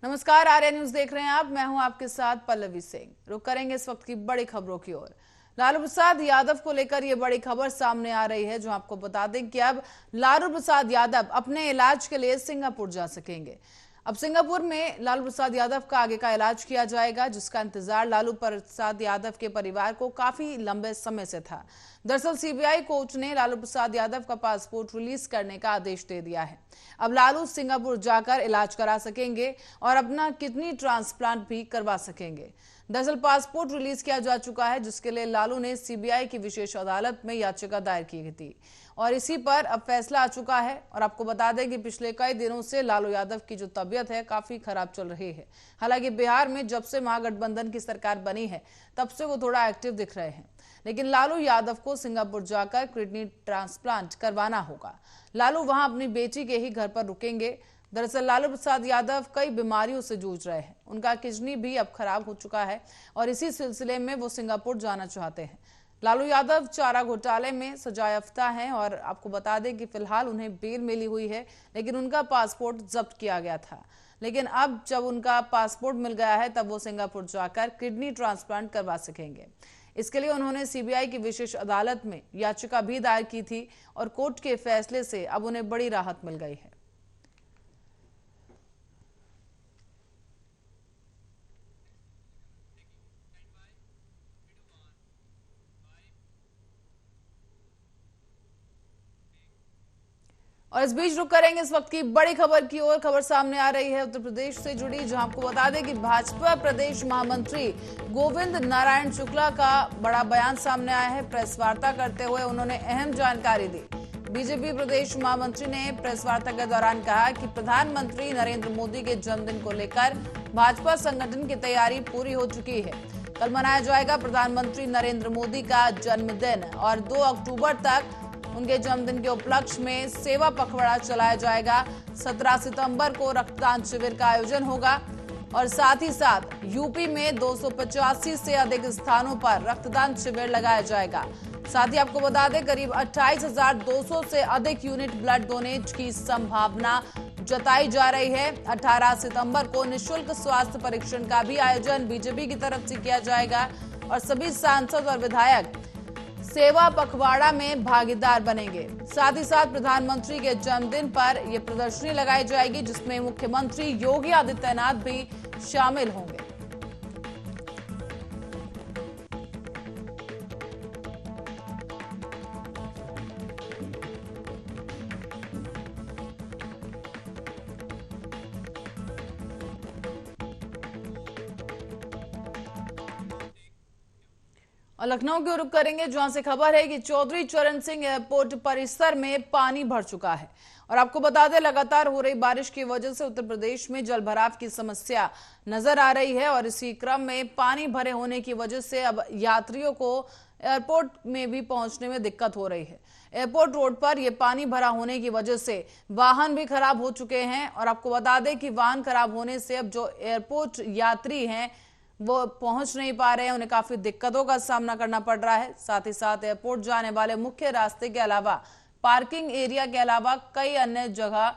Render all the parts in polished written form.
नमस्कार, आर्या न्यूज देख रहे हैं आप। मैं हूं आपके साथ पल्लवी सिंह। रुक करेंगे इस वक्त की बड़ी खबरों की ओर। लालू प्रसाद यादव को लेकर ये बड़ी खबर सामने आ रही है, जो आपको बता दें कि अब लालू प्रसाद यादव अपने इलाज के लिए सिंगापुर जा सकेंगे। अब सिंगापुर में लालू प्रसाद यादव का आगे का इलाज किया जाएगा, जिसका इंतजार लालू प्रसाद यादव के परिवार को काफी लंबे समय से था। दरअसल सीबीआई कोर्ट ने लालू प्रसाद यादव का पासपोर्ट रिलीज करने का आदेश दे दिया है। अब लालू सिंगापुर जाकर इलाज करा सकेंगे और अपना किडनी ट्रांसप्लांट भी करवा सकेंगे। दरअसल पासपोर्ट रिलीज किया जा चुका है, जिसके लिए लालू ने सीबीआई की विशेष अदालत में याचिका दायर की थी और इसी पर अब फैसला आ चुका है। और आपको बता दें कि पिछले कई दिनों से लालू यादव की जो तबीयत है काफी खराब चल रही है। हालांकि बिहार में जब से महागठबंधन की सरकार बनी है तब से वो थोड़ा एक्टिव दिख रहे हैं, लेकिन लालू यादव को सिंगापुर जाकर किडनी ट्रांसप्लांट करवाना होगा। लालू वहां अपनी बेटी के ही घर पर रुकेंगे। दरअसल लालू प्रसाद यादव कई बीमारियों से जूझ रहे हैं। उनका किडनी भी अब खराब हो चुका है और इसी सिलसिले में वो सिंगापुर जाना चाहते हैं। लालू यादव चारा घोटाले में सजायाफ्ता हैं और आपको बता दें कि फिलहाल उन्हें बेल मिली हुई है, लेकिन उनका पासपोर्ट जब्त किया गया था। लेकिन अब जब उनका पासपोर्ट मिल गया है तब वो सिंगापुर जाकर किडनी ट्रांसप्लांट करवा सकेंगे। इसके लिए उन्होंने सीबीआई की विशेष अदालत में याचिका भी दायर की थी और कोर्ट के फैसले से अब उन्हें बड़ी राहत मिल गई है। और इस बीच रुक करेंगे इस वक्त की बड़ी खबर की ओर। खबर सामने आ रही है उत्तर प्रदेश से जुड़ी, जहां आपको बता दें कि भाजपा प्रदेश महामंत्री गोविंद नारायण शुक्ला का बड़ा बयान सामने आया है। प्रेस वार्ता करते हुए उन्होंने अहम जानकारी दी। बीजेपी प्रदेश महामंत्री ने प्रेस वार्ता के दौरान कहा कि प्रधानमंत्री नरेंद्र मोदी के जन्मदिन को लेकर भाजपा संगठन की तैयारी पूरी हो चुकी है। कल मनाया जाएगा प्रधानमंत्री नरेंद्र मोदी का जन्मदिन और 2 अक्टूबर तक उनके जन्मदिन के उपलक्ष्य में सेवा पखवाड़ा चलाया जाएगा। 17 सितंबर को रक्तदान शिविर का आयोजन होगा और साथ ही साथ यूपी में 285 से अधिक स्थानों पर रक्तदान शिविर लगाया जाएगा। साथ ही आपको बता दें करीब 28,200 से अधिक यूनिट ब्लड डोनेट की संभावना जताई जा रही है। 18 सितंबर को निःशुल्क स्वास्थ्य परीक्षण का भी आयोजन बीजेपी की तरफ से किया जाएगा और सभी सांसद और विधायक सेवा पखवाड़ा में भागीदार बनेंगे। साथ ही साथ प्रधानमंत्री के जन्मदिन पर यह प्रदर्शनी लगाई जाएगी, जिसमें मुख्यमंत्री योगी आदित्यनाथ भी शामिल होंगे। और लखनऊ के रुख करेंगे, जहां से खबर है कि चौधरी चरण सिंह एयरपोर्ट परिसर में पानी भर चुका है। और आपको बता दें लगातार हो रही बारिश की वजह से उत्तर प्रदेश में जलभराव की समस्या नजर आ रही है और इसी क्रम में पानी भरे होने की वजह से अब यात्रियों को एयरपोर्ट में भी पहुंचने में दिक्कत हो रही है। एयरपोर्ट रोड पर यह पानी भरा होने की वजह से वाहन भी खराब हो चुके हैं और आपको बता दें कि वाहन खराब होने से अब जो एयरपोर्ट यात्री हैं वो पहुंच नहीं पा रहे हैं, उन्हें काफी दिक्कतों का सामना करना पड़ रहा है। साथ ही साथ एयरपोर्ट जाने वाले मुख्य रास्ते के अलावा पार्किंग एरिया के अलावा कई अन्य जगह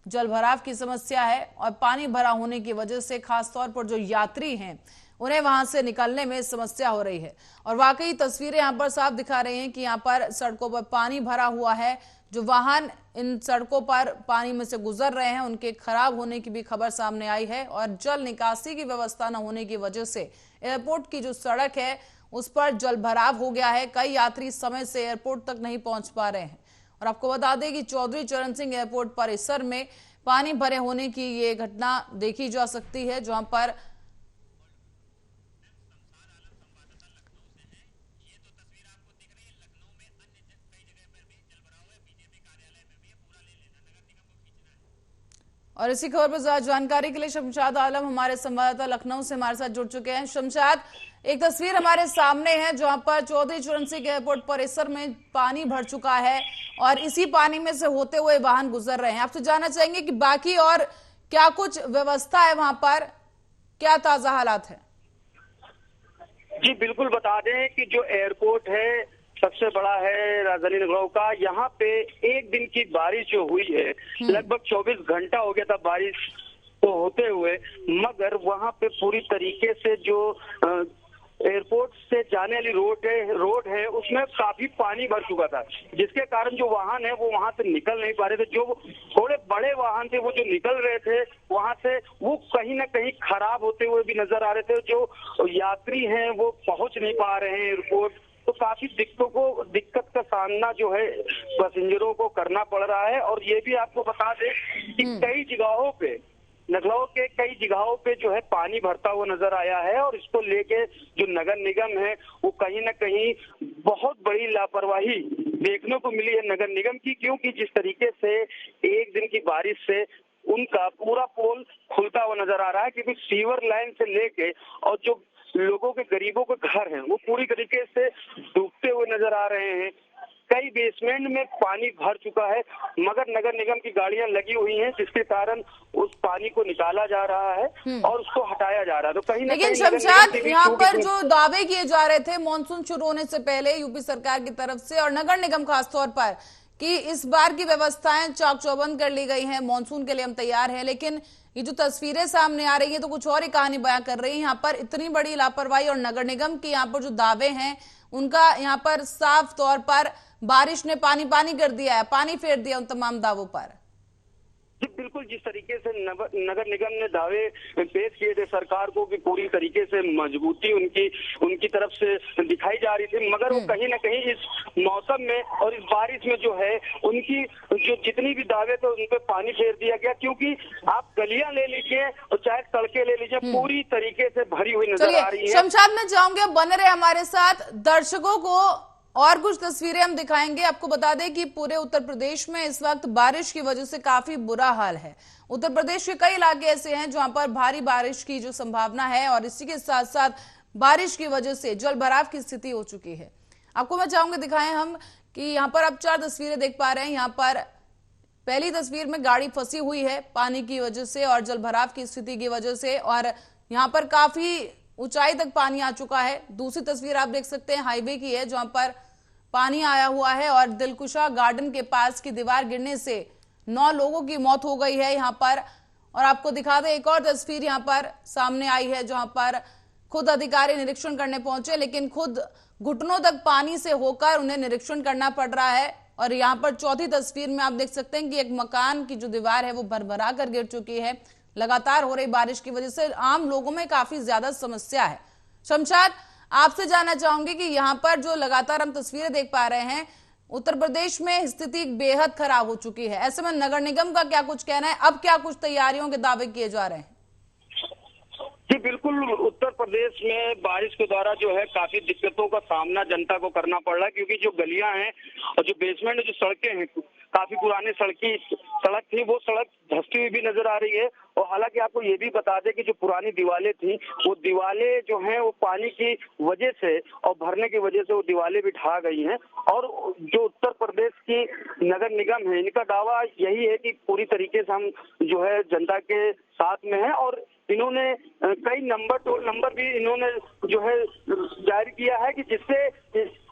जलभराव की समस्या है और पानी भरा होने की वजह से खासतौर पर जो यात्री हैं उन्हें वहां से निकलने में समस्या हो रही है। और वाकई तस्वीरें यहां पर साफ दिखा रही हैं कि यहां पर सड़कों पर पानी भरा हुआ है। जो वाहन इन सड़कों पर पानी में से गुजर रहे हैं उनके खराब होने की भी खबर सामने आई है और जल निकासी की व्यवस्था न होने की वजह से एयरपोर्ट की जो सड़क है उस पर जल भराव हो गया है। कई यात्री समय से एयरपोर्ट तक नहीं पहुंच पा रहे हैं। और आपको बता दें कि चौधरी चरण सिंह एयरपोर्ट परिसर में पानी भरे होने की ये घटना देखी जा सकती है, जहां पर और इसी खबर पर ज्यादा जानकारी के लिए शमशाद आलम हमारे संवाददाता लखनऊ से हमारे साथ जुड़ चुके हैं। शमशाद, एक तस्वीर हमारे सामने है जहां पर चौधरी चरण सिंह एयरपोर्ट परिसर में पानी भर चुका है और इसी पानी में से होते हुए वाहन गुजर रहे हैं। आपसे जानना चाहेंगे कि बाकी और क्या कुछ व्यवस्था है वहां पर, क्या ताजा हालात है? जी बिल्कुल, बता दें कि जो एयरपोर्ट है सबसे बड़ा है राजधानी लखनऊ का। यहाँ पे एक दिन की बारिश जो हुई है, लगभग 24 घंटा हो गया था बारिश को होते हुए, मगर वहां पे पूरी तरीके से जो एयरपोर्ट से जाने वाली रोड है उसमें काफी पानी भर चुका था, जिसके कारण जो वाहन है वो वहां से निकल नहीं पा रहे थे। जो थोड़े बड़े वाहन थे वो जो निकल रहे थे वहां से, वो कहीं ना कहीं खराब होते हुए भी नजर आ रहे थे। जो यात्री हैं वो पहुंच नहीं पा रहे हैं एयरपोर्ट, तो काफी दिक्कत का सामना जो है पैसेंजरों को करना पड़ रहा है। और ये भी आपको बता दें कि कई जगहों पे, लखनऊ के कई जगहों पे जो है पानी भरता हुआ नजर आया है, और इसको लेके जो नगर निगम है वो कहीं ना कहीं बहुत बड़ी लापरवाही देखने को मिली है नगर निगम की, क्योंकि जिस तरीके से एक दिन की बारिश से उनका पूरा पोल खुलता हुआ नजर आ रहा है, क्योंकि सीवर लाइन से लेके और जो लोगों के, गरीबों के घर हैं वो पूरी तरीके से डूबते हुए नजर आ रहे हैं। कई बेसमेंट में पानी भर चुका है, मगर नगर निगम की गाड़ियां लगी हुई हैं, जिसके कारण उस पानी को निकाला जा रहा है और उसको हटाया जा रहा है। तो कहीं ना लेकिन कहीं शमशाद, यहाँ पर जो दावे किए जा रहे थे मॉनसून शुरू होने से पहले यूपी सरकार की तरफ से और नगर निगम खासतौर पर, कि इस बार की व्यवस्थाएं चाक चौबंद कर ली गई हैं, मानसून के लिए हम तैयार हैं, लेकिन ये जो तस्वीरें सामने आ रही हैं तो कुछ और ही कहानी बयां कर रही है। यहाँ पर इतनी बड़ी लापरवाही और नगर निगम की यहाँ पर जो दावे हैं उनका यहाँ पर साफ तौर पर बारिश ने पानी पानी कर दिया है, पानी फेर दिया उन तमाम दावों पर। जी बिल्कुल, जिस तरीके से नगर निगम ने दावे पेश किए थे सरकार को कि पूरी तरीके से मजबूती उनकी तरफ से दिखाई जा रही थी, मगर वो कहीं ना कहीं इस मौसम में और इस बारिश में जो है उनकी जो जितनी भी दावे थे उन पे पानी फेर दिया गया। क्योंकि आप गलियां ले लीजिए और चाहे सड़कें ले लीजिए, पूरी तरीके से भरी हुई नजर आ रही है। शमशाद, में जाऊंगे, बने रहे हमारे साथ, दर्शकों को और कुछ तस्वीरें हम दिखाएंगे। आपको बता दें कि पूरे उत्तर प्रदेश में इस वक्त बारिश की वजह से काफी बुरा हाल है। उत्तर प्रदेश के कई इलाके ऐसे हैं जहां पर भारी बारिश की जो संभावना है, और इसी के साथ साथ बारिश की वजह से जल भराव की स्थिति हो चुकी है। आपको मैं चाहूंगी दिखाएं हम कि यहाँ पर आप 4 तस्वीरें देख पा रहे हैं। यहाँ पर पहली तस्वीर में गाड़ी फंसी हुई है पानी की वजह से और जल भराव की स्थिति की वजह से, और यहाँ पर काफी ऊंचाई तक पानी आ चुका है। दूसरी तस्वीर आप देख सकते हैं हाईवे की है, जहां पर पानी आया हुआ है और दिलकुशा गार्डन के पास की दीवार गिरने से 9 लोगों की मौत हो गई है यहाँ पर। और आपको दिखा दें एक और तस्वीर यहाँ पर सामने आई है, जहां पर खुद अधिकारी निरीक्षण करने पहुंचे, लेकिन खुद घुटनों तक पानी से होकर उन्हें निरीक्षण करना पड़ रहा है। और यहाँ पर चौथी तस्वीर में आप देख सकते हैं कि एक मकान की जो दीवार है वो भरभरा कर गिर चुकी है। लगातार हो रही बारिश की वजह से आम लोगों में काफी ज्यादा समस्या है। शमशाद, आपसे जानना चाहूंगी कि यहाँ पर जो लगातार हम तस्वीरें देख पा रहे हैं, उत्तर प्रदेश में स्थिति बेहद खराब हो चुकी है। ऐसे में नगर निगम का क्या कुछ कहना है, अब क्या कुछ तैयारियों के दावे किए जा रहे हैं? जी बिल्कुल, उत्तर प्रदेश में बारिश के द्वारा जो है काफी दिक्कतों का सामना जनता को करना पड़ रहा है, क्योंकि जो गलियां हैं और जो बेसमेंट जो सड़कें हैं, काफी पुरानी सड़क थी, वो सड़क धंसती हुई भी नजर आ रही है। और हालांकि आपको ये भी बता दें कि जो पुरानी दीवारें थी वो दीवारें जो हैं वो पानी की वजह से और भरने की वजह से वो दीवारें भी ढह गई हैं। और जो उत्तर प्रदेश की नगर निगम है, इनका दावा यही है कि पूरी तरीके से हम जो है जनता के साथ में है, और इन्होंने कई टोल नंबर भी इन्होंने जो है जारी किया है कि जिससे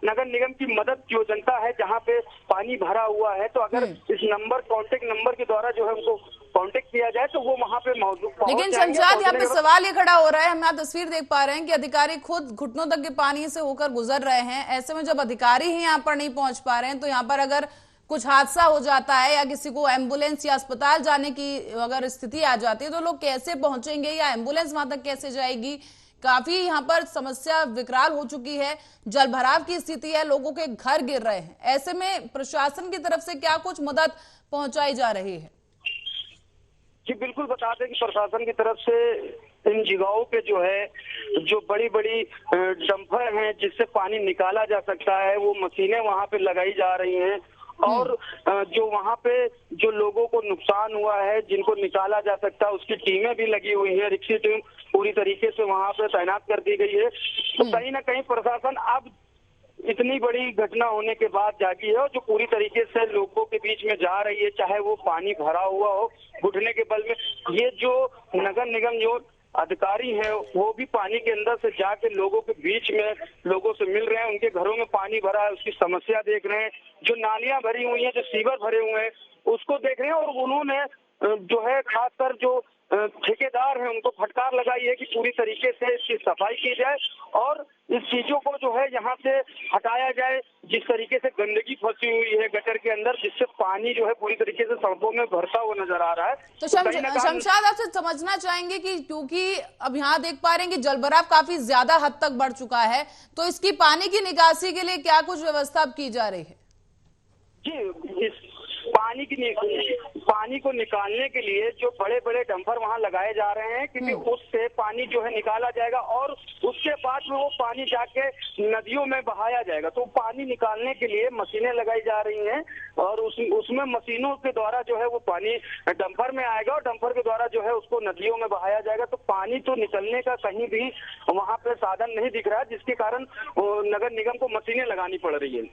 नगर निगम की मदद जो जनता है जहां पे पानी भरा हुआ है, तो अगर इस कांटेक्ट नंबर के द्वारा जो है उनको कांटेक्ट किया जाए तो वो वहां पे मौजूद। लेकिन शमशाद, यहाँ पे सवाल ये खड़ा हो रहा है, हम यहाँ तस्वीर देख पा रहे हैं कि अधिकारी खुद घुटनों तक के पानी से होकर गुजर रहे हैं। ऐसे में जब अधिकारी ही यहाँ पर नहीं पहुंच पा रहे हैं, तो यहाँ पर अगर कुछ हादसा हो जाता है या किसी को एम्बुलेंस या अस्पताल जाने की अगर स्थिति आ जाती है, तो लोग कैसे पहुंचेंगे या एम्बुलेंस वहां तक कैसे जाएगी? काफी यहाँ पर समस्या विकराल हो चुकी है, जल भराव की स्थिति है, लोगों के घर गिर रहे हैं। ऐसे में प्रशासन की तरफ से क्या कुछ मदद पहुंचाई जा रही है? जी बिल्कुल, बता दें कि प्रशासन की तरफ से इन जगहों पे जो है जो बड़ी बड़ी डंपर हैं जिससे पानी निकाला जा सकता है, वो मशीनें वहां पे लगाई जा रही हैं। और जो वहां पे जो लोगों को नुकसान हुआ है, जिनको निकाला जा सकता है, उसकी टीमें भी लगी हुई है। रिक्शा टीम पूरी तरीके से वहां पे तैनात कर दी गई है। तो कहीं ना कहीं प्रशासन अब इतनी बड़ी घटना होने के बाद जागी है, और जो पूरी तरीके से लोगों के बीच में जा रही है, चाहे वो पानी भरा हुआ हो, घुटने के बल में। ये जो नगर निगम जो अधिकारी हैं वो भी पानी के अंदर से जाके लोगों के बीच में लोगों से मिल रहे हैं, उनके घरों में पानी भरा है उसकी समस्या देख रहे हैं, जो नालियां भरी हुई हैं, जो सीवर भरे हुए हैं उसको देख रहे हैं। और उन्होंने जो है खासकर जो ठेकेदार हैं उनको फटकार लगाई है कि पूरी तरीके से इसकी सफाई की जाए और इस चीजों को जो है यहाँ से हटाया जाए। जिस तरीके से गंदगी फंसी हुई है गटर के अंदर, जिससे पानी जो है पूरी तरीके से सड़कों में भरता हुआ नजर आ रहा है। तो शमशाद आपसे समझना चाहेंगे कि क्योंकि अब यहाँ देख पा रहे हैं कि जलभराव काफी ज्यादा हद तक बढ़ चुका है, तो इसकी पानी की निकासी के लिए क्या कुछ व्यवस्था की जा रही है? जी, इस पानी को निकालने के लिए जो बड़े बड़े डंपर वहां लगाए जा रहे हैं, क्योंकि उससे पानी जो है निकाला जाएगा और उसके बाद में वो पानी जाके नदियों में बहाया जाएगा। तो पानी निकालने के लिए मशीनें लगाई जा रही हैं और उसमें मशीनों के द्वारा जो है वो पानी डंपर में आएगा और डंपर के द्वारा जो है उसको नदियों में बहाया जाएगा। तो पानी तो निकलने का कहीं भी वहां पे साधन नहीं दिख रहा है, जिसके कारण नगर निगम को मशीनें लगानी पड़ रही है।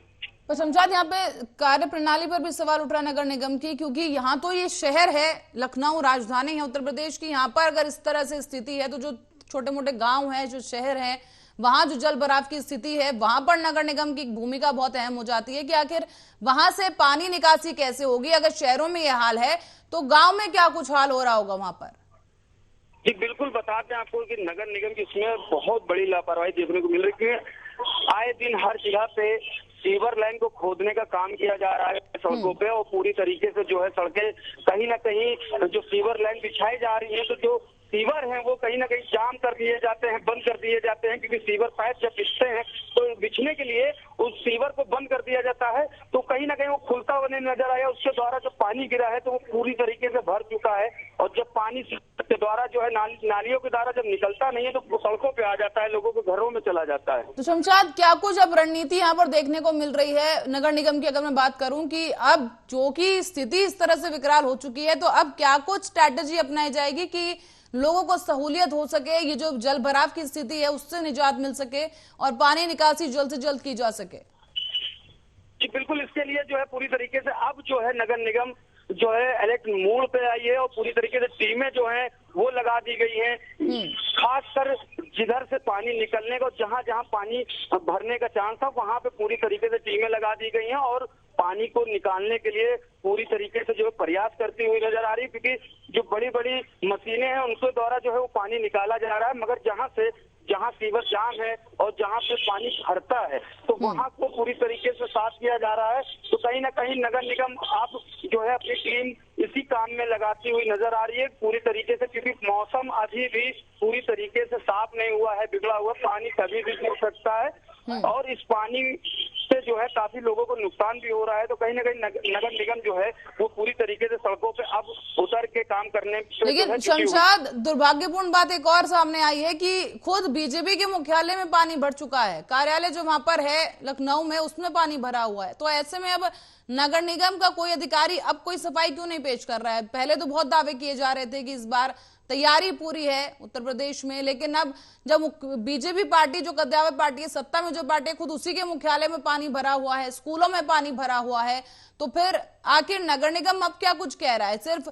तो शमशाद, यहाँ पे कार्य प्रणाली पर भी सवाल उठ रहा है नगर निगम की, क्योंकि यहाँ तो ये शहर है, लखनऊ राजधानी है उत्तर प्रदेश की, यहाँ पर अगर इस तरह से स्थिति है तो जो छोटे मोटे गांव हैं, जो शहर हैं, वहां जो जल भराव की स्थिति है वहां पर नगर निगम की भूमिका बहुत अहम हो जाती है कि आखिर वहां से पानी निकासी कैसे होगी। अगर शहरों में यह हाल है तो गाँव में क्या कुछ हाल हो रहा होगा वहां पर? जी बिल्कुल, बताते हैं आपको कि नगर निगम की इसमें बहुत बड़ी लापरवाही देखने को मिल रही है। आए दिन हर जगह पे सीवर लाइन को खोदने का काम किया जा रहा है सड़कों पे और पूरी तरीके से जो है सड़कें कहीं ना कहीं जो सीवर लाइन बिछाई जा रही है तो जो सीवर हैं वो कहीं ना कहीं जाम कर दिए जाते हैं, बंद कर दिए जाते हैं, क्योंकि सीवर पाइप जब बिछते हैं तो बिछने के लिए उस सीवर को बंद कर दिया जाता है तो कहीं ना कहीं वो खुलता हुआ नहीं नजर आया। उसके द्वारा जो पानी गिरा है तो वो पूरी तरीके से भर चुका है और जब पानी के द्वारा जो है नालियों के द्वारा जब निकलता नहीं है तो वो सड़कों पे आ जाता है, लोगों के घरों में चला जाता है। तो शमशाद, क्या कुछ अब रणनीति यहाँ पर देखने को मिल रही है नगर निगम की? अगर मैं बात करूं कि अब जो कि स्थिति इस तरह से विकराल हो चुकी है तो अब क्या कुछ स्ट्रैटेजी अपनाई जाएगी कि लोगों को सहूलियत हो सके, ये जो जल भराव की स्थिति है उससे निजात मिल सके और पानी निकासी जल्द से जल्द की जा सके? जी बिल्कुल, इसके लिए जो है पूरी तरीके से अब जो है नगर निगम जो है अलर्ट मोड पे आई है और पूरी तरीके से टीमें जो है वो लगा दी गई हैं। खासकर जिधर से पानी निकलने का, जहां जहां पानी भरने का चांस था वहां पे पूरी तरीके से टीमें लगा दी गई हैं और पानी को निकालने के लिए पूरी तरीके से जो है प्रयास करती हुई नजर आ रही है, क्योंकि जो बड़ी बड़ी मशीनें हैं उनके द्वारा जो है वो पानी निकाला जा रहा है, मगर जहां सीवर जाम है और जहां पे पानी भरता है तो वहां को पूरी तरीके से साफ किया जा रहा है। तो कहीं ना कहीं नगर निगम आप जो है अपनी टीम इसी काम में लगाती हुई नजर आ रही है पूरी तरीके से, क्योंकि मौसम अभी भी पूरी तरीके से साफ नहीं हुआ है, बिगड़ा हुआ पानी कभी भी गिर सकता है और इस पानी से जो है काफी लोगों को नुकसान भी हो रहा है। तो कहीं ना कहीं नगर निगम जो है वो पूरी तरीके से सड़कों पे अब उतर के काम करने। लेकिन शमशाद, दुर्भाग्यपूर्ण बात एक और सामने आई है कि खुद बीजेपी के मुख्यालय में पानी भर चुका है, कार्यालय जो वहां पर है लखनऊ में उसमें पानी भरा हुआ है। तो ऐसे में अब नगर निगम का कोई अधिकारी अब कोई सफाई क्यों नहीं पेश कर रहा है? पहले तो बहुत दावे किए जा रहे थे कि इस बार तैयारी पूरी है उत्तर प्रदेश में, लेकिन अब जब बीजेपी पार्टी जो कद्दावर पार्टी है, सत्ता में जो पार्टी है, खुद उसी के मुख्यालय में पानी भरा हुआ है, स्कूलों में पानी भरा हुआ है, तो फिर आखिर नगर निगम अब क्या कुछ कह रहा है? सिर्फ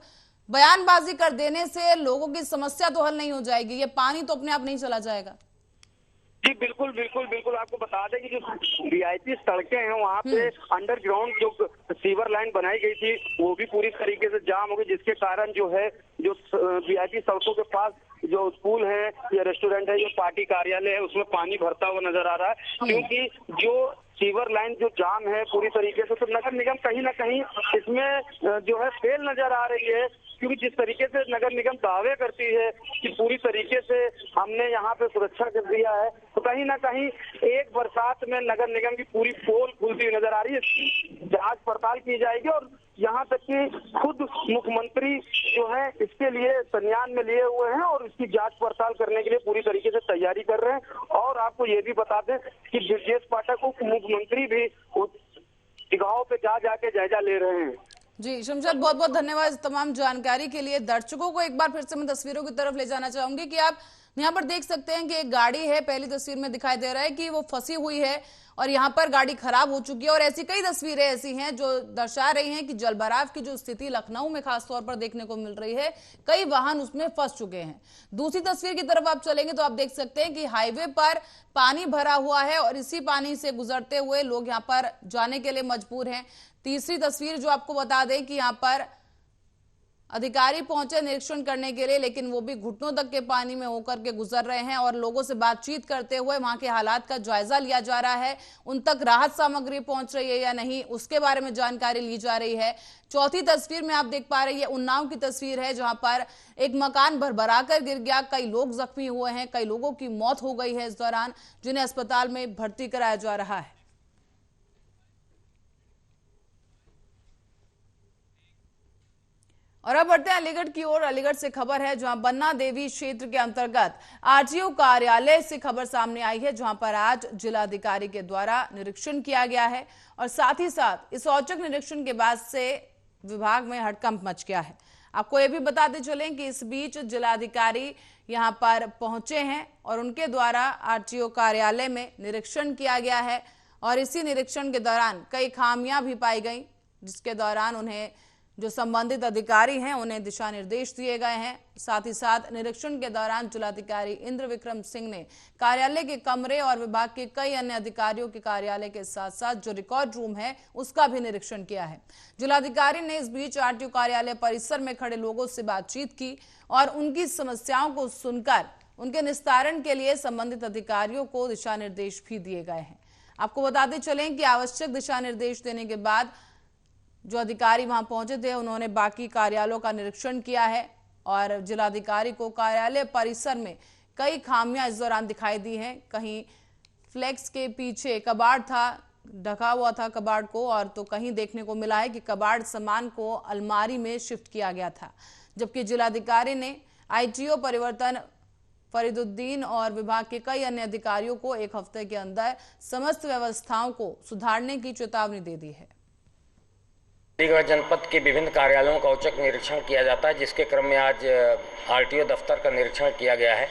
बयानबाजी कर देने से लोगों की समस्या तो हल नहीं हो जाएगी, ये पानी तो अपने आप नहीं चला जाएगा। जी बिल्कुल बिल्कुल बिल्कुल, आपको बता दें कि जो वीआईपी सड़कें हैं वहाँ पे अंडरग्राउंड जो सीवर लाइन बनाई गई थी वो भी पूरी तरीके से जाम हो गई, जिसके कारण जो है जो वीआईपी सड़कों के पास जो स्कूल है या रेस्टोरेंट है या पार्टी कार्यालय है उसमें पानी भरता हुआ नजर आ रहा है, क्योंकि जो सीवर लाइन जो जाम है पूरी तरीके से। तो नगर निगम कहीं ना कहीं इसमें जो है फेल नजर आ रही है, क्योंकि जिस तरीके से नगर निगम दावे करती है कि पूरी तरीके से हमने यहाँ पे सुरक्षा कर दिया है, तो कहीं ना कहीं एक बरसात में नगर निगम की पूरी पोल खुलती हुई नजर आ रही है। जांच पड़ताल की जाएगी और यहाँ तक कि खुद मुख्यमंत्री जो है इसके लिए संज्ञान में लिए हुए हैं और इसकी जांच पड़ताल करने के लिए पूरी तरीके से तैयारी कर रहे हैं। और आपको ये भी बता दें कि ब्रजेश पाठक उप मुख्यमंत्री भी जगहों पे जाके जायजा ले रहे हैं। जी शमशाद, बहुत बहुत धन्यवाद इस तमाम जानकारी के लिए। दर्शकों को एक बार फिर से मैं तस्वीरों की तरफ ले जाना चाहूंगी कि आप यहाँ पर देख सकते हैं कि एक गाड़ी है, पहली तस्वीर में दिखाई दे रहा है कि वो फंसी हुई है और यहाँ पर गाड़ी खराब हो चुकी है और ऐसी कई तस्वीरें ऐसी हैं जो दर्शा रही हैं कि जलभराव की जो स्थिति लखनऊ में खासतौर पर देखने को मिल रही है, कई वाहन उसमें फंस चुके हैं। दूसरी तस्वीर की तरफ आप चलेंगे तो आप देख सकते हैं कि हाईवे पर पानी भरा हुआ है और इसी पानी से गुजरते हुए लोग यहाँ पर जाने के लिए मजबूर हैं। तीसरी तस्वीर जो आपको बता दें कि यहाँ पर अधिकारी पहुंचे निरीक्षण करने के लिए, लेकिन वो भी घुटनों तक के पानी में होकर के गुजर रहे हैं और लोगों से बातचीत करते हुए वहां के हालात का जायजा लिया जा रहा है। उन तक राहत सामग्री पहुंच रही है या नहीं, उसके बारे में जानकारी ली जा रही है। चौथी तस्वीर में आप देख पा रहे हैं, उन्नाव की तस्वीर है, जहां पर एक मकान भरभराकर गिर गया, कई लोग जख्मी हुए हैं, कई लोगों की मौत हो गई है इस दौरान, जिन्हें अस्पताल में भर्ती कराया जा रहा है। और अब बढ़ते हैं अलीगढ़ की ओर। अलीगढ़ से खबर है, जहां बन्ना देवी क्षेत्र के अंतर्गत आरटीओ कार्यालय से खबर सामने आई है, जहां पर आज जिलाधिकारी के द्वारा निरीक्षण किया गया है और साथ ही साथ इस औचक निरीक्षण के बाद से विभाग में हड़कंप मच गया है। आपको यह भी बताते चलें कि इस बीच जिलाधिकारी यहां पर पहुंचे हैं और उनके द्वारा आरटीओ कार्यालय में निरीक्षण किया गया है और इसी निरीक्षण के दौरान कई खामियां भी पाई गई, जिसके दौरान उन्हें जो संबंधित अधिकारी हैं उन्हें दिशा निर्देश दिए गए हैं। साथ ही साथ निरीक्षण के दौरान जिलाधिकारी इंद्र विक्रम सिंह ने कार्यालय के कमरे और विभाग के कई अन्य अधिकारियों के कार्यालय के साथ साथ जो रिकॉर्ड रूम है उसका भी निरीक्षण किया है। जिलाधिकारी ने इस बीच आरटीओ कार्यालय परिसर में खड़े लोगों से बातचीत की और उनकी समस्याओं को सुनकर उनके निस्तारण के लिए संबंधित अधिकारियों को दिशा निर्देश भी दिए गए हैं। आपको बताते चलें कि आवश्यक दिशा निर्देश देने के बाद जो अधिकारी वहां पहुंचे थे उन्होंने बाकी कार्यालयों का निरीक्षण किया है और जिलाधिकारी को कार्यालय परिसर में कई खामियां इस दौरान दिखाई दी हैं। कहीं फ्लेक्स के पीछे कबाड़ था, ढका हुआ था कबाड़ को, और तो कहीं देखने को मिला है कि कबाड़ सामान को अलमारी में शिफ्ट किया गया था। जबकि जिलाधिकारी ने आईटीओ परिवर्तन फरीदुद्दीन और विभाग के कई अन्य अधिकारियों को 1 हफ्ते के अंदर समस्त व्यवस्थाओं को सुधारने की चेतावनी दे दी है। अलीगढ़ जनपद के विभिन्न कार्यालयों का औचक निरीक्षण किया जाता है, जिसके क्रम में आज आरटीओ दफ्तर का निरीक्षण किया गया है।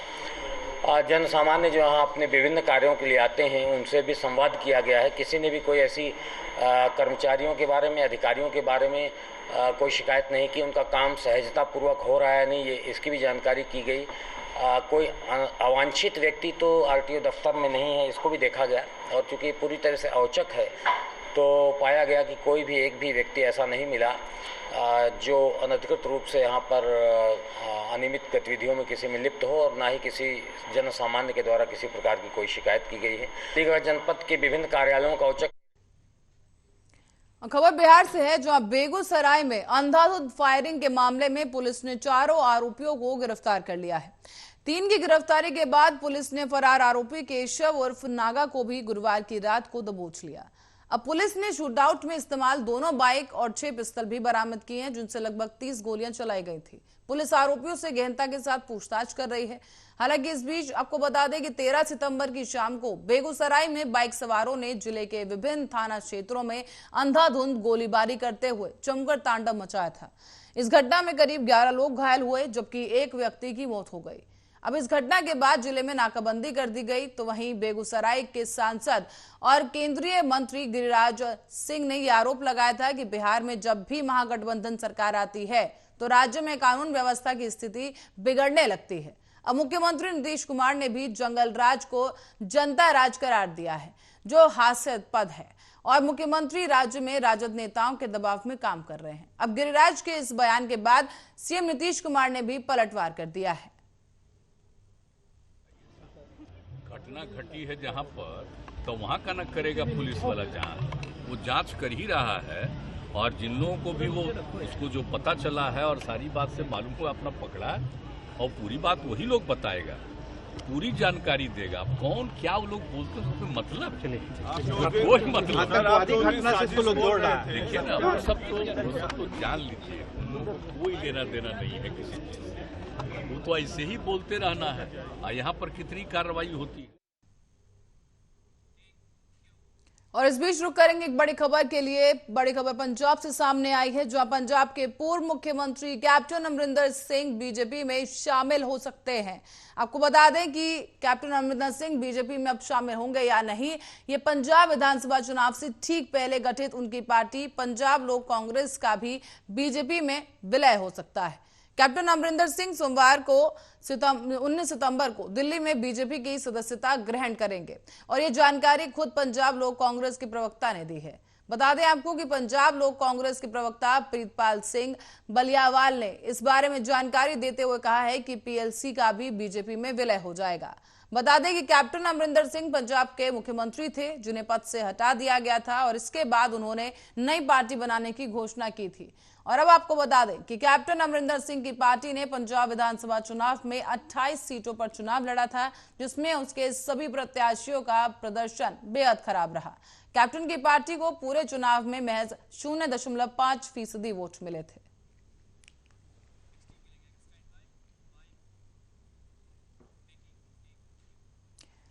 जन सामान्य जो यहाँ अपने विभिन्न कार्यों के लिए आते हैं उनसे भी संवाद किया गया है। किसी ने भी कोई ऐसी कर्मचारियों के बारे में, अधिकारियों के बारे में कोई शिकायत नहीं की। उनका काम सहजतापूर्वक हो रहा है नहीं, ये इसकी भी जानकारी की गई। कोई अवांछित व्यक्ति तो आरटीओ दफ्तर में नहीं है, इसको भी देखा गया। और चूँकि पूरी तरह से औचक है तो पाया गया कि कोई भी एक भी व्यक्ति ऐसा नहीं मिला जो अनधिकृत रूप से यहाँ पर अनियमित गतिविधियों में किसी में लिप्त हो, और ना ही किसी जन सामान्य के द्वारा किसी प्रकार की कोई शिकायत की गई है। अलीगढ़ जनपद के विभिन्न कार्यालयों का औचक। खबर बिहार से है, जहां बेगूसराय में अंधाधुंध फायरिंग के मामले में पुलिस ने 4 आरोपियों को गिरफ्तार कर लिया है। 3 की गिरफ्तारी के बाद पुलिस ने फरार आरोपी केशव उर्फ नागा को भी गुरुवार की रात को दबोच लिया। अब पुलिस ने शूटआउट में इस्तेमाल 2 बाइक और 6 पिस्तौल भी बरामद किए हैं, जिनसे लगभग 30 गोलियां चलाई गई थी। पुलिस आरोपियों से गहनता के साथ पूछताछ कर रही है। हालांकि इस बीच आपको बता दें कि 13 सितंबर की शाम को बेगूसराय में बाइक सवारों ने जिले के विभिन्न थाना क्षेत्रों में अंधाधुंध गोलीबारी करते हुए जमकर तांडव मचाया था। इस घटना में करीब 11 लोग घायल हुए, जबकि एक व्यक्ति की मौत हो गई। अब इस घटना के बाद जिले में नाकाबंदी कर दी गई। तो वहीं बेगूसराय के सांसद और केंद्रीय मंत्री गिरिराज सिंह ने यह आरोप लगाया था कि बिहार में जब भी महागठबंधन सरकार आती है तो राज्य में कानून व्यवस्था की स्थिति बिगड़ने लगती है। अब मुख्यमंत्री नीतीश कुमार ने भी जंगल राज को जनता राज करार दिया है, जो हास्यास्पद है, और मुख्यमंत्री राज्य में राजद नेताओं के दबाव में काम कर रहे हैं। अब गिरिराज के इस बयान के बाद सीएम नीतीश कुमार ने भी पलटवार कर दिया है। घटना घटी है जहां पर, तो वहां का न करेगा पुलिस वाला जांच, वो जांच कर ही रहा है। और जिन लोगों को भी वो उसको जो पता चला है और सारी बात से मालूम हुआ, अपना पकड़ा, और पूरी बात वही लोग बताएगा, पूरी जानकारी देगा। कौन क्या वो लोग बोलते हैं उसमें मतलब कोई मतलब देखिए ना, वो सब तो जान लीजिए, कोई लेना देना नहीं है किसी से। वो तो ऐसे ही बोलते रहना है। और यहाँ पर कितनी कार्रवाई होती है। और इस बीच रुक करेंगे एक बड़ी खबर के लिए। बड़ी खबर पंजाब से सामने आई है, जहां पंजाब के पूर्व मुख्यमंत्री कैप्टन अमरिंदर सिंह बीजेपी में शामिल हो सकते हैं। आपको बता दें कि कैप्टन अमरिंदर सिंह बीजेपी में अब शामिल होंगे या नहीं, ये पंजाब विधानसभा चुनाव से ठीक पहले गठित उनकी पार्टी पंजाब लोक कांग्रेस का भी बीजेपी में विलय हो सकता है। कैप्टन अमरिंदर सिंह सोमवार को 19 सितंबर को दिल्ली में बीजेपी की सदस्यता ग्रहण करेंगे और ये जानकारी खुद पंजाब लोक कांग्रेस के प्रवक्ता ने दी है। बता दें आपको कि पंजाब लोक कांग्रेस के प्रवक्ता प्रीतपाल सिंह बलियावाल ने इस बारे में जानकारी देते हुए कहा है कि पीएलसी का भी बीजेपी में विलय हो जाएगा। बता दें कि कैप्टन अमरिंदर सिंह पंजाब के मुख्यमंत्री थे, जिन्हें पद से हटा दिया गया था और इसके बाद उन्होंने नई पार्टी बनाने की घोषणा की थी। और अब आपको बता दें कि कैप्टन अमरिंदर सिंह की पार्टी ने पंजाब विधानसभा चुनाव में 28 सीटों पर चुनाव लड़ा था, जिसमें उसके सभी प्रत्याशियों का प्रदर्शन बेहद खराब रहा। कैप्टन की पार्टी को पूरे चुनाव में महज 0.5% वोट मिले थे।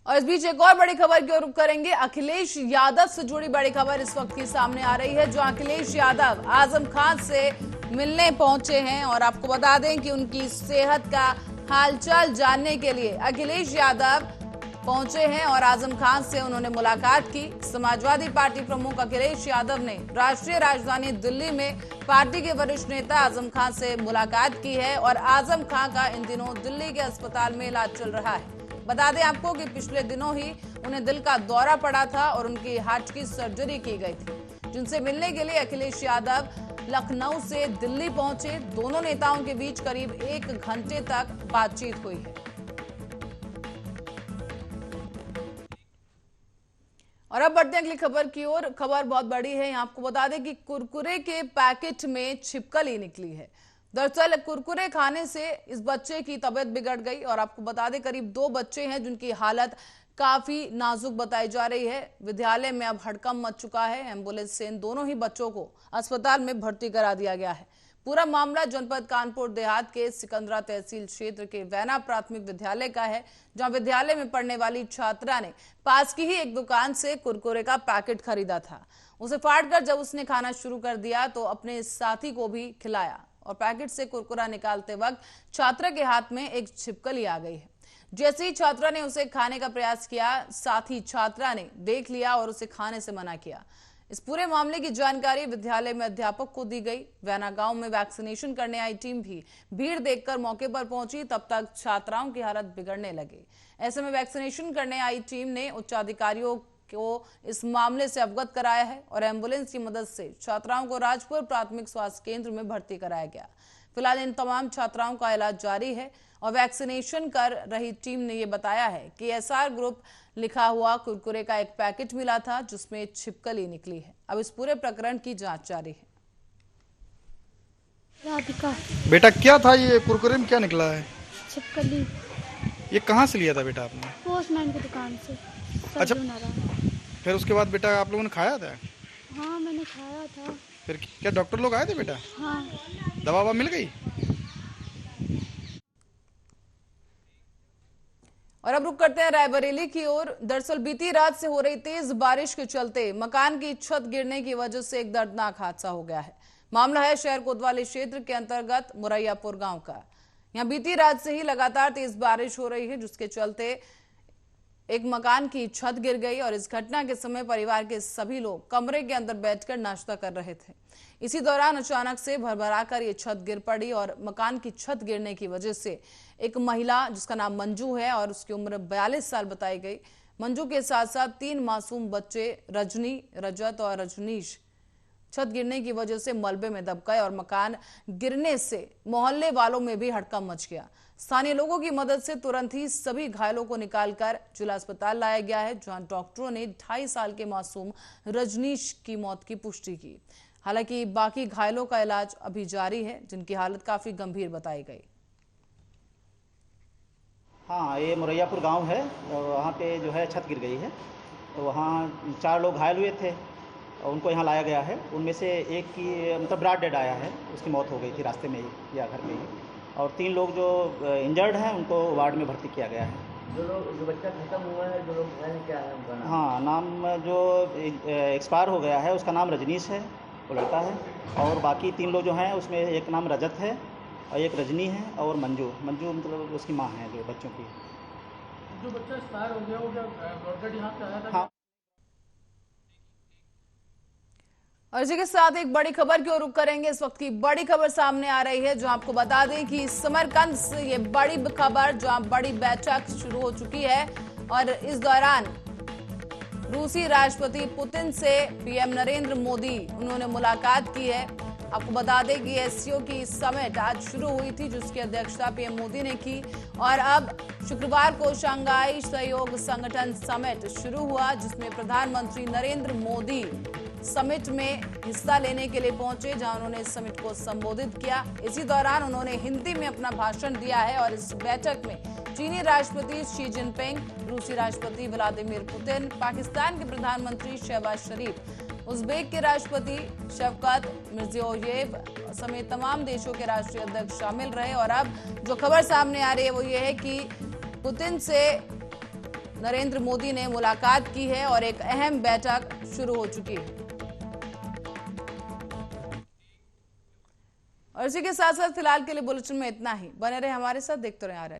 और इस बीच एक और बड़ी खबर की ओर रुख करेंगे। अखिलेश यादव से जुड़ी बड़ी खबर इस वक्त की सामने आ रही है, जो अखिलेश यादव आजम खान से मिलने पहुंचे हैं। और आपको बता दें कि उनकी सेहत का हालचाल जानने के लिए अखिलेश यादव पहुंचे हैं और आजम खान से उन्होंने मुलाकात की। समाजवादी पार्टी प्रमुख अखिलेश यादव ने राष्ट्रीय राजधानी दिल्ली में पार्टी के वरिष्ठ नेता आजम खान से मुलाकात की है और आजम खान का इन दिनों दिल्ली के अस्पताल में इलाज चल रहा है। बता दें आपको कि पिछले दिनों ही उन्हें दिल का दौरा पड़ा था और उनकी हार्ट की सर्जरी की गई थी, जिनसे मिलने के लिए अखिलेश यादव लखनऊ से दिल्ली पहुंचे। दोनों नेताओं के बीच करीब 1 घंटे तक बातचीत हुई है। और अब बढ़ते हैं अगली खबर की ओर। खबर बहुत बड़ी है। यहाँ आपको बता दें कि कुरकुरे के पैकेट में छिपकली निकली है। दरअसल कुरकुरे खाने से इस बच्चे की तबीयत बिगड़ गई और आपको बता दें करीब 2 बच्चे हैं जिनकी हालत काफी नाजुक बताई जा रही है। विद्यालय में अब हड़कंप मच चुका है। एम्बुलेंस से इन दोनों ही बच्चों को अस्पताल में भर्ती करा दिया गया है। पूरा मामला जनपद कानपुर देहात के सिकंदरा तहसील क्षेत्र के वैना प्राथमिक विद्यालय का है, जहां विद्यालय में पढ़ने वाली छात्रा ने पास की ही एक दुकान से कुरकुरे का पैकेट खरीदा था। उसे फाड़कर जब उसने खाना शुरू कर दिया तो अपने साथी को भी खिलाया और पैकेट से कुरकुरा निकालते वक्त छात्रा के हाथ में एक छिपकली आ गई है। जैसे ही छात्रा ने उसे खाने का प्रयास किया, साथ ही छात्रा ने देख लिया और उसे खाने से मना किया। इस पूरे मामले की जानकारी विद्यालय में अध्यापक को दी गई। वैना गांव में वैक्सीनेशन करने आई टीम भी भीड़ देखकर मौके पर पहुंची, तब तक छात्राओं की हालत बिगड़ने लगी। ऐसे में वैक्सीनेशन करने आई टीम ने उच्चाधिकारियों को इस मामले से अवगत कराया है और एम्बुलेंस की मदद से छात्राओं को राजपुर प्राथमिक स्वास्थ्य केंद्र में भर्ती कराया गया। फिलहाल इन तमाम छात्राओं का इलाज जारी है और वैक्सीनेशन कर रही टीम ने यह बताया है कि एसआर ग्रुप लिखा हुआ कुरकुरे का एक पैकेट मिला था जिसमें छिपकली निकली है। अब इस पूरे प्रकरण की जांच जारी है। राधिका। बेटा क्या था ये कुरकुरे में क्या निकला है? छिपकली। ये कहाँ से लिया था बेटा आपने? पोस्टमैन की दुकान से। अच्छा, फिर उसके बाद बेटा आप लोगों ने खाया था? हाँ मैंने खाया था। फिर क्या डॉक्टर लोग आए थे बेटा? हाँ। दवा ववा मिल गई? और अब रुक करते हैं रायबरेली की ओर। दरअसल बीती रात से हो रही तेज बारिश के चलते मकान की छत गिरने की वजह से एक दर्दनाक हादसा हो गया है। मामला है शहर कोतवाली क्षेत्र के अंतर्गत मुरैयापुर गांव का। यहां बीती रात से ही लगातार तेज बारिश हो रही है, जिसके चलते एक मकान की छत गिर गई और इस घटना के समय परिवार के सभी लोग कमरे के अंदर बैठकर नाश्ता कर रहे थे। इसी दौरान अचानक से भरभराकर ये छत गिर पड़ी और मकान की छत गिरने की वजह से एक महिला जिसका नाम मंजू है और उसकी उम्र 42 साल बताई गई, मंजू के साथ साथ 3 मासूम बच्चे रजनी, रजत और रजनीश छत गिरने की वजह से मलबे में दब गए और मकान गिरने से मोहल्ले वालों में भी हड़कंप मच गया। स्थानीय लोगों की मदद से तुरंत ही सभी घायलों को निकालकर जिला अस्पताल लाया गया है, जहां डॉक्टरों ने 2.5 साल के मासूम रजनीश की मौत की पुष्टि की। हालांकि बाकी घायलों का इलाज अभी जारी है, जिनकी हालत काफी गंभीर बताई गई। हाँ, ये मुरैयापुर गांव है और वहाँ पे जो है छत गिर गई है, तो वहाँ 4 लोग घायल हुए थे और उनको यहाँ लाया गया है। उनमें से एक की मतलब ब्रॉड डेड आया है, उसकी मौत हो गई थी रास्ते में ही या घर में ही, और 3 लोग जो इंजर्ड हैं उनको वार्ड में भर्ती किया गया है। जो बच्चा खत्म हुआ है, जो लोग घायल, क्या है उनका नाम? हाँ, नाम जो एक्सपायर हो गया है उसका नाम रजनीश है, वो लड़का है, और बाकी 3 लोग जो हैं उसमें एक नाम रजत है और एक रजनी है और मंजू मतलब उसकी माँ है जो बच्चों की। जो बच्चा एक्सपायर हो गया वो क्या यहाँ पे आया था? हाँ। और इसी के साथ एक बड़ी खबर की ओर रुख करेंगे। इस वक्त की बड़ी खबर सामने आ रही है, जो आपको बता दें कि समरकंद से ये बड़ी खबर, जहां बड़ी बैठक शुरू हो चुकी है और इस दौरान रूसी राष्ट्रपति पुतिन से पीएम नरेंद्र मोदी उन्होंने मुलाकात की है। आपको बता दें कि एससीओ की समिट आज शुरू हुई थी, जिसकी अध्यक्षता पीएम मोदी ने की और अब शुक्रवार को शंघाई सहयोग संगठन समिट शुरू हुआ, जिसमें प्रधानमंत्री नरेंद्र मोदी समिट में हिस्सा लेने के लिए पहुंचे, जहां उन्होंने इस समिट को संबोधित किया। इसी दौरान उन्होंने हिंदी में अपना भाषण दिया है और इस बैठक में चीनी राष्ट्रपति शी जिनपिंग, रूसी राष्ट्रपति व्लादिमीर पुतिन, पाकिस्तान के प्रधानमंत्री शहबाज शरीफ, उज्बेक के राष्ट्रपति शवकत मिर्जियोयेव समेत तमाम देशों के राष्ट्रीय अध्यक्ष शामिल रहे। और अब जो खबर सामने आ रही है वो ये है कि पुतिन से नरेंद्र मोदी ने मुलाकात की है और एक अहम बैठक शुरू हो चुकी है। और इसी के साथ साथ फिलहाल के लिए बुलेटिन में इतना ही। बने रहे हमारे साथ, देखते रहे।